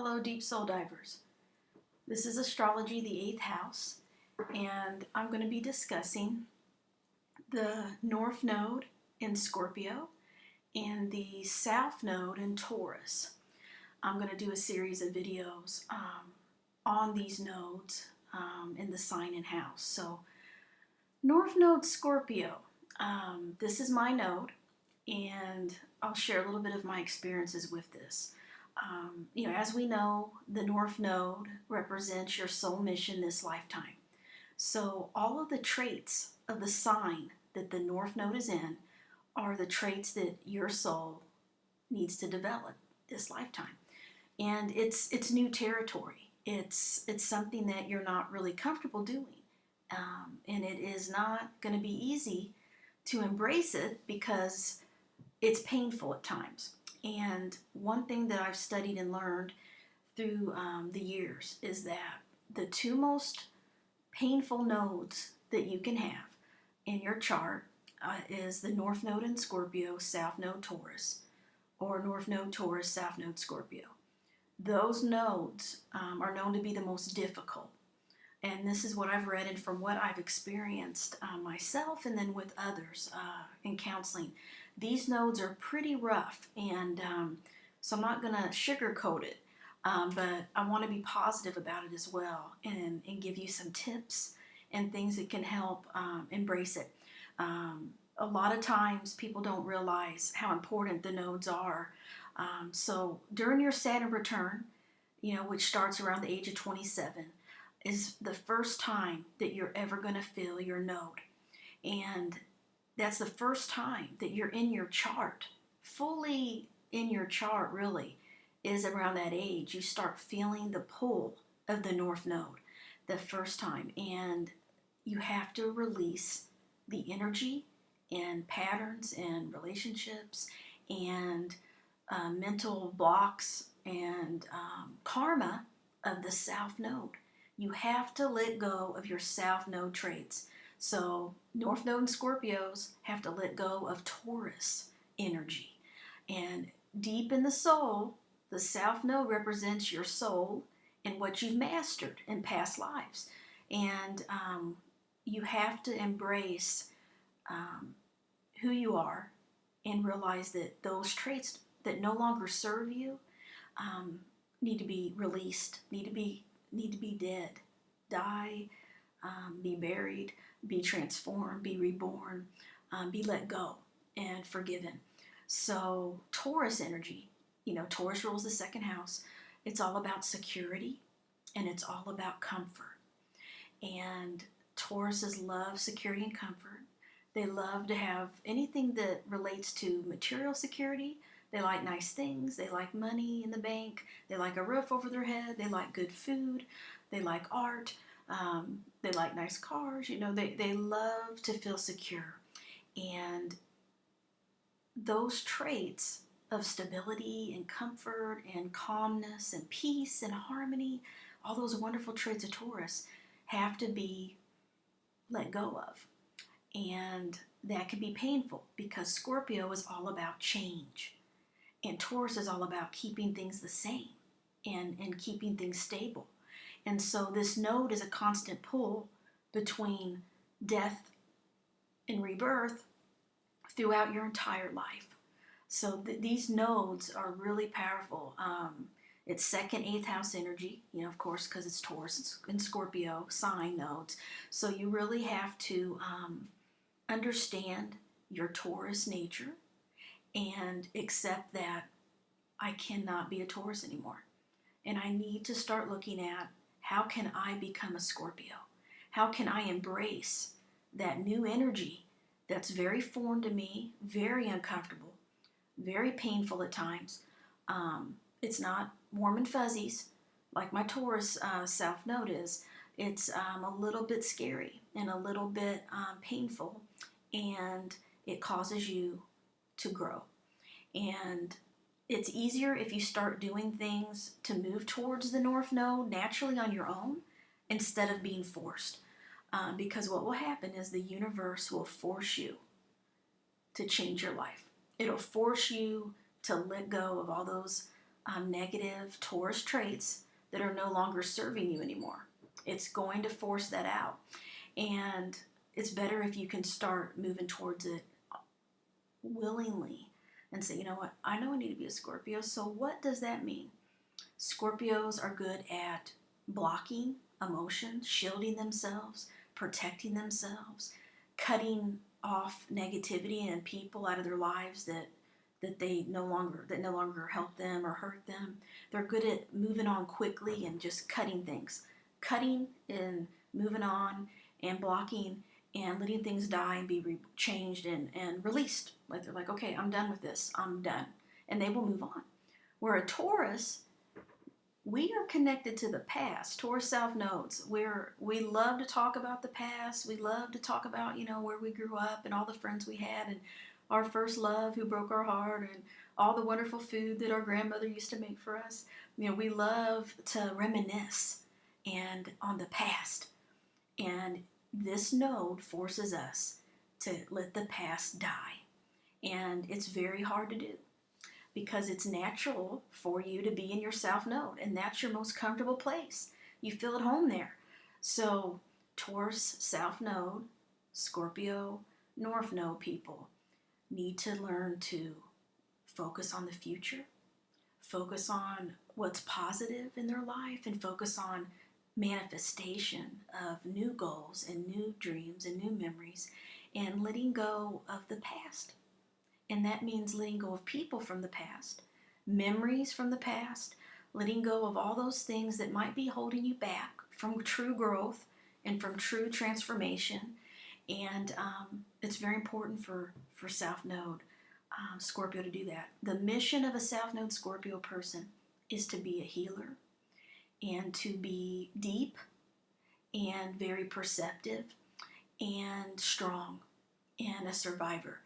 Hello, deep soul divers. This is astrology, the 8th house, and I'm going to be discussing the North Node in Scorpio and the South Node in Taurus. I'm going to do a series of videos on these nodes in the sign and house. So, North Node Scorpio. This is my node, and I'll share a little bit of my experiences with this. As we know, the North Node represents your soul mission this lifetime. So all of the traits of the sign that the North Node is in are the traits that your soul needs to develop this lifetime. And it's new territory. It's something that you're not really comfortable doing. And it is not going to be easy to embrace it because it's painful at times. And one thing that I've studied and learned through the years is that the two most painful nodes that you can have in your chart is the North Node in Scorpio, South Node Taurus, or North Node Taurus, South Node Scorpio. Those nodes are known to be the most difficult. And this is what I've read and from what I've experienced myself and then with others in counseling. These nodes are pretty rough, and so I'm not going to sugarcoat it, but I want to be positive about it as well and give you some tips and things that can help embrace it. A lot of times people don't realize how important the nodes are. So during your Saturn return, which starts around the age of 27, is the first time that you're ever going to feel your node. And that's the first time that you're in your chart, fully in your chart really, is around that age. You start feeling the pull of the North Node the first time. And you have to release the energy and patterns and relationships and mental blocks and karma of the South Node. You have to let go of your South Node traits. So North Node and Scorpios have to let go of Taurus energy. And deep in the soul, the South Node represents your soul and what you've mastered in past lives. And you have to embrace who you are and realize that those traits that no longer serve you need to be released, need to be dead, die, be buried, be transformed, be reborn, be let go and forgiven. So Taurus energy, Taurus rules the second house. It's all about security and it's all about comfort. And Tauruses love security and comfort. They love to have anything that relates to material security. They like nice things. They like money in the bank. They like a roof over their head. They like good food. They like art. They like nice cars. They love to feel secure. And those traits of stability and comfort and calmness and peace and harmony, all those wonderful traits of Taurus have to be let go of. And that can be painful because Scorpio is all about change. And Taurus is all about keeping things the same and keeping things stable. And so this node is a constant pull between death and rebirth throughout your entire life. So these nodes are really powerful. It's second, 8th house energy, of course, because it's Taurus and Scorpio sign nodes. So you really have to understand your Taurus nature and accept that I cannot be a Taurus anymore. And I need to start looking at how can I become a Scorpio? How can I embrace that new energy that's very foreign to me, very uncomfortable, very painful at times. It's not warm and fuzzies like my Taurus South Node is. It's a little bit scary and a little bit painful, and it causes you to grow. And it's easier if you start doing things to move towards the North Node naturally on your own instead of being forced. Because what will happen is the universe will force you to change your life. It'll force you to let go of all those negative Taurus traits that are no longer serving you anymore. It's going to force that out. And it's better if you can start moving towards it willingly and say, you know what, I know I need to be a Scorpio, so what does that mean? Scorpios are good at blocking emotions, shielding themselves, protecting themselves, cutting off negativity and people out of their lives that no longer help them or hurt them. They're good at moving on quickly and just cutting things. Cutting and moving on and blocking and letting things die and be changed and released. Like they're like, okay, I'm done with this. I'm done. And they will move on. Where a Taurus, we are connected to the past. Taurus South nodes. We love to talk about the past. We love to talk about, where we grew up and all the friends we had and our first love who broke our heart and all the wonderful food that our grandmother used to make for us. We love to reminisce and on the past. And this node forces us to let the past die. And it's very hard to do because it's natural for you to be in your South node, and that's your most comfortable place. You feel at home there. So Taurus South node, Scorpio North node people need to learn to focus on the future, focus on what's positive in their life, and focus on manifestation of new goals and new dreams and new memories, and letting go of the past. And that means letting go of people from the past, memories from the past, letting go of all those things that might be holding you back from true growth and from true transformation. And it's very important for South Node Scorpio to do that. The mission of a South Node Scorpio person is to be a healer and to be deep and very perceptive and strong and a survivor.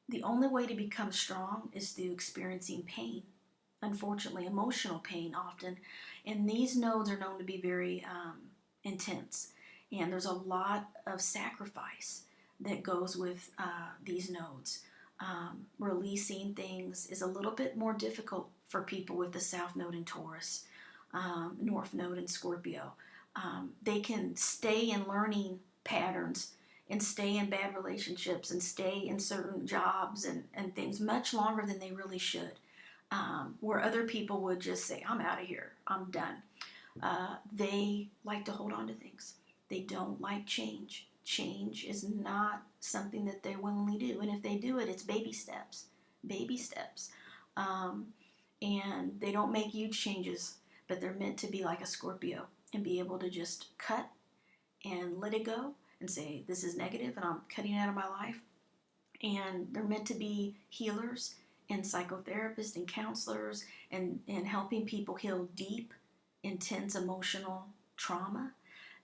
The only way to become strong is through experiencing pain, unfortunately, emotional pain often. And these nodes are known to be very intense. And there's a lot of sacrifice that goes with these nodes. Releasing things is a little bit more difficult for people with the South Node in Taurus, North Node in Scorpio. They can stay in learning patterns and stay in bad relationships and stay in certain jobs and things much longer than they really should. Where other people would just say, I'm out of here, I'm done. They like to hold on to things. They don't like change. Change is not something that they willingly do. And if they do it, it's baby steps. Baby steps. And they don't make huge changes, but they're meant to be like a Scorpio and be able to just cut and let it go and say, this is negative and I'm cutting it out of my life. And they're meant to be healers and psychotherapists and counselors and helping people heal deep, intense emotional trauma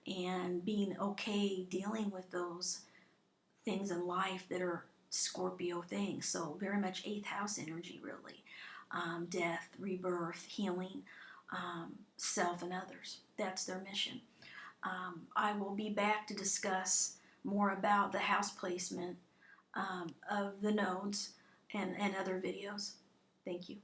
and being okay dealing with those things in life that are Scorpio things. So very much 8th house energy, really. Death, rebirth, healing, self and others. That's their mission. I will be back to discuss more about the house placement of the nodes and other videos. Thank you.